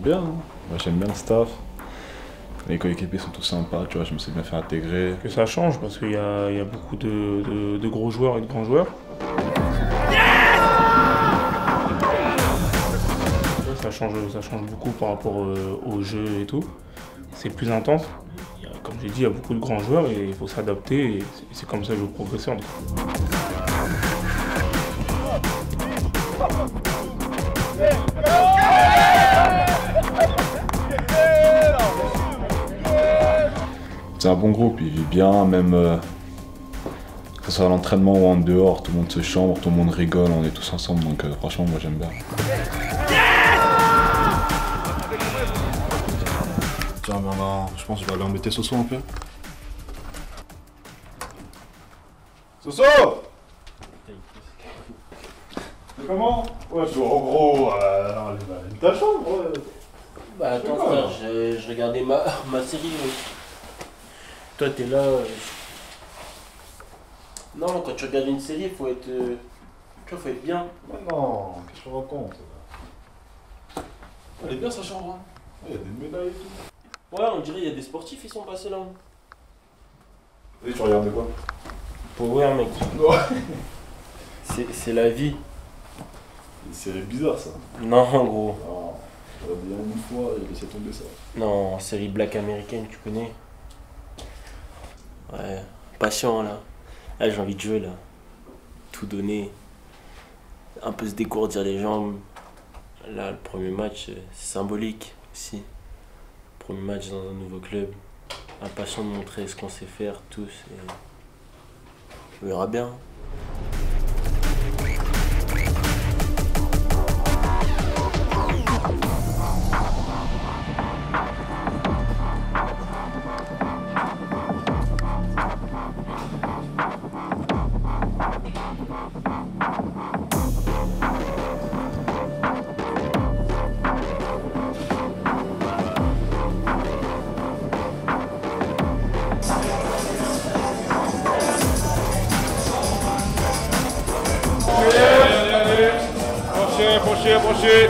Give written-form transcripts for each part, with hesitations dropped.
bien, hein. Moi j'aime bien le staff. Les coéquipiers sont tous sympas, tu vois, je me suis bien fait intégrer. Que ça change parce qu'il y a beaucoup de gros joueurs et de grands joueurs. Ça change beaucoup par rapport au jeu et tout. C'est plus intense. Comme j'ai dit, il y a beaucoup de grands joueurs et il faut s'adapter et c'est comme ça que je veux progresser en tout cas. C'est un bon groupe, il vit bien, même que ce soit à l'entraînement ou en dehors, tout le monde se chambre, tout le monde rigole, on est tous ensemble, donc franchement moi j'aime bien. Tiens, ben là, je pense que je vais aller embêter Soso un peu. Soso! C'est comment? Ouais, je en gros, ta chambre, ouais. Bah attends frère, je regardais ma série. Toi t'es là. Non, quand tu regardes une série, faut être. Tu vois, faut être bien. Mais non, qu'est-ce que je raconte? Elle est bien sa chambre, hein. Il y a des médailles et tout. Ouais, on dirait il y a des sportifs, ils sont passés là. Et tu regardes quoi? Power mec. Ouais. C'est la vie. Une série bizarre ça. Non gros. Non, j'ai regardé une fois et j'ai laissé tomber ça. Non, série black américaine, tu connais. Ouais, patient là. Là j'ai envie de jouer là. Tout donner. Un peu se dégourdir les jambes. Là le premier match, c'est symbolique aussi. Premier match dans un nouveau club. Impatient de montrer ce qu'on sait faire tous et on verra bien. Approchez.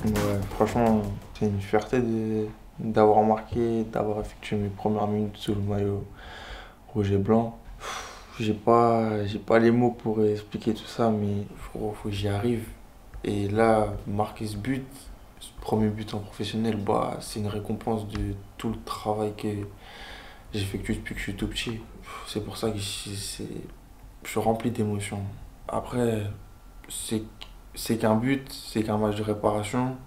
Ouais, franchement, c'est une fierté d'avoir marqué, d'avoir effectué mes premières minutes sous le maillot rouge et blanc. J'ai pas les mots pour expliquer tout ça, mais faut que j'y arrive. Et là, marquer ce but, ce premier but en professionnel, bah, c'est une récompense de tout le travail que j'ai effectué depuis que je suis tout petit. C'est pour ça que je suis rempli d'émotions. Après, c'est qu'un but, c'est qu'un match de réparation.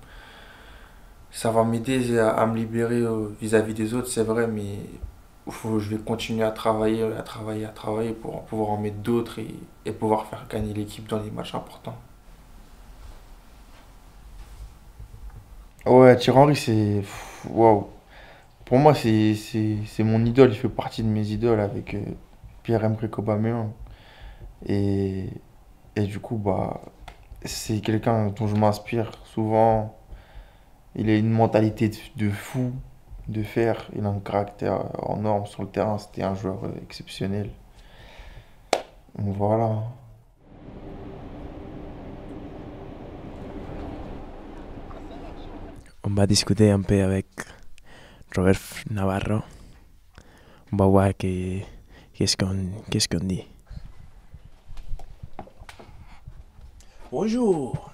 Ça va m'aider à me libérer vis-à-vis des autres, c'est vrai, mais je vais continuer à travailler pour pouvoir en mettre d'autres et pouvoir faire gagner l'équipe dans les matchs importants. Ouais, Thierry Henry, c'est... Waouh. Pour moi, c'est mon idole. Il fait partie de mes idoles avec Pierre-Emerick Aubameyang. Et du coup, bah, c'est quelqu'un dont je m'inspire souvent. Il a une mentalité de fou, de fer. Il a un caractère hors norme sur le terrain. C'était un joueur exceptionnel. Donc voilà. On va discuter un peu avec Robert Navarro. On va voir qu'est-ce qu'on dit. Bonjour.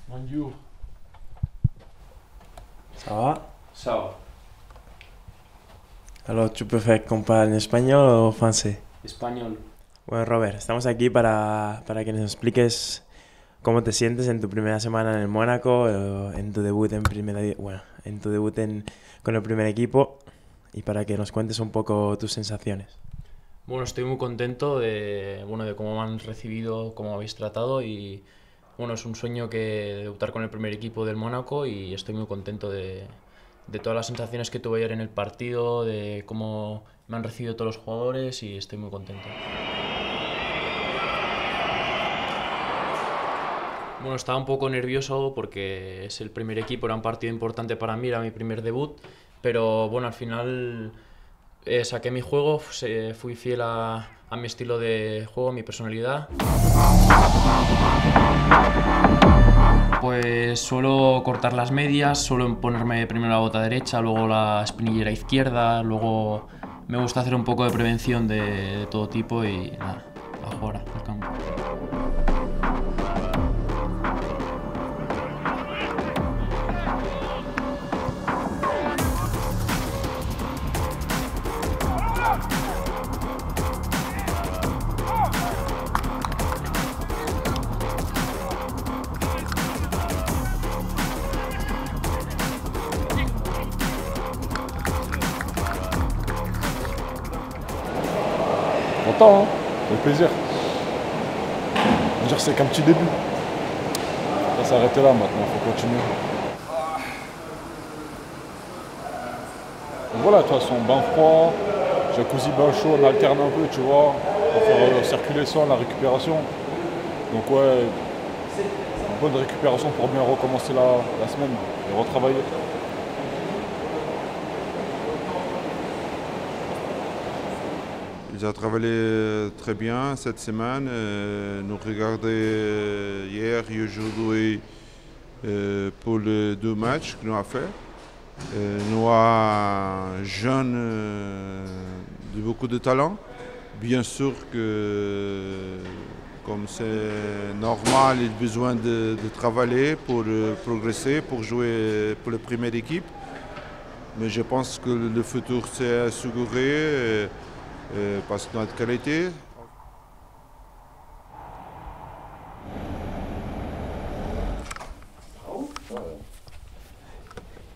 Bonjour. Ça va? Ça va. Alors, ¿tú prefieres qu'on parle en español o francés? Español. Bueno, Robert, estamos aquí para que nos expliques cómo te sientes en tu primera semana en el Mónaco, en tu debut con el primer equipo y para que nos cuentes un poco tus sensaciones. Bueno, estoy muy contento de cómo me han recibido, cómo me habéis tratado y bueno, es un sueño que debutar con el primer equipo del Mónaco y estoy muy contento de todas las sensaciones que tuve ayer en el partido, de cómo me han recibido todos los jugadores y estoy muy contento. Bueno, estaba un poco nervioso porque es el primer equipo, era un partido importante para mí, era mi primer debut, pero bueno, al final saqué mi juego, fui fiel a mi estilo de juego, a mi personalidad. Pues suelo cortar las medias, suelo ponerme primero la bota derecha, luego la espinillera izquierda, luego me gusta hacer un poco de prevención de todo tipo y nada, a jugar al campo. Content, hein, avec plaisir. On va dire que c'est qu'un petit début. On va s'arrêter là maintenant, il faut continuer. Donc voilà, de toute façon, bain froid, jacuzzi, bain chaud, on alterne un peu, tu vois, pour faire circuler le sang, la récupération. Donc ouais, une bonne récupération pour bien recommencer la semaine et retravailler. Ils ont travaillé très bien cette semaine. Nous regardons hier et aujourd'hui pour les 2 matchs que nous avons fait. Nous avons jeunes de beaucoup de talent. Bien sûr que, comme c'est normal, ils ont besoin de travailler pour progresser, pour jouer pour la première équipe. Mais je pense que le futur s'est assuré. Parce que notre qualité.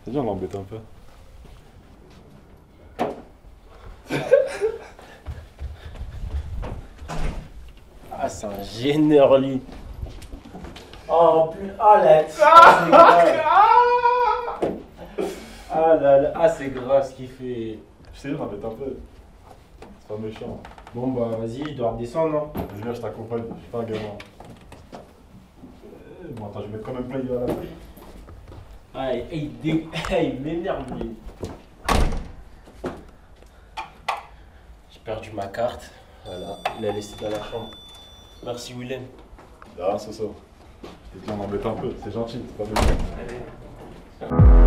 C'est bien, on l'embête un peu. Ah, c'est un gêneur, lui. Oh, plus. Ah, là. Ah là là. Ah, c'est grave ce qu'il fait. Je sais, on l'embête un peu. C'est pas méchant. Bon, bah, vas-y, il doit redescendre, non? Vas-y, viens, je t'accompagne, je suis pas un gamin. Bon, attends, je vais mettre quand même play à la feuille. Ah, il m'énerve, lui. J'ai perdu ma carte. Voilà, il a laissé dans la chambre. Merci, Willem. Ah, c'est ça. Je t'ai dit, on l'embête un peu, c'est gentil, c'est pas méchant. Allez.